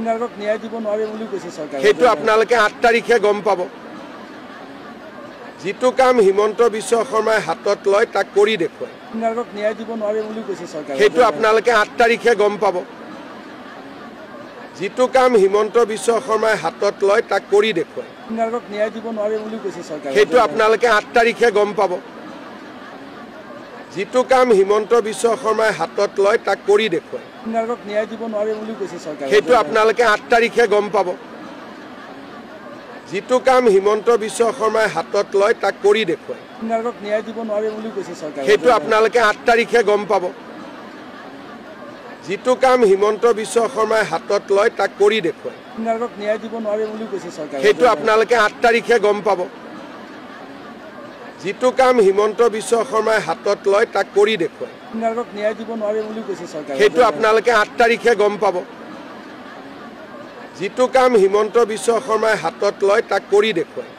ন্যায় দিব নোৱাৰে বুলি কৈছে চৰকাৰে সেইটো আপোনালোকে 8 তাৰিখে গম পাব যিটো কাম হিমন্ত বিশ্ব শৰ্মাই হাতত লয় তাক কৰি দেখুৱায় ন্যায় দিব নোৱাৰে বুলি কৈছে চৰকাৰে সেইটো আপোনালোকে 8 তাৰিখে গম পাব যিটো কাম হিমন্ত বিশ্ব শৰ্মাই হাতত লয় তাক কৰি দেখুৱায় ন্যায় দিব নোৱাৰে বুলি কৈছে চৰকাৰে সেইটো আপোনালোকে 8 তাৰিখে গম পাব যিটো কাম হিমন্ত বিশ্ব শৰ্মাই হাতত লয় তাক কৰি দেখুৱায় ন্যায় দিব নোৱাৰে বুলি কৈছে চৰকাৰে সেইটো আপোনালোকে 8 তাৰিখে গম পাব যিটো কাম হিমন্ত বিশ্ব শৰ্মাই হাতত লয় তাক কৰি দেখুৱায় ন্যায় দিব নোৱাৰে বুলি কৈছে চৰকাৰে সেইটো আপোনালোকে 8 তাৰিখে গম পাব যিটো কাম হিমন্ত বিশ্ব শৰ্মাই হাতত লয় তাক কৰি দেখুৱায় ন্যায় দিব নোৱাৰে বুলি কৈছে চৰকাৰে সেইটো আপোনালোকে 8 তাৰিখে গম পাব যিটো কাম হিমন্ত বিশ্ব শৰ্মাই হাতত লয় তাক কৰি দেখুৱায় ন্যায় দিব নোৱাৰে বুলি কৈছে চৰকাৰে সেইটো আপোনালোকে 8 তাৰিখে গম পাব যিটো কাম হিমন্ত বিশ্ব শৰ্মাই হাতত লয় তাক কৰি দেখুৱায়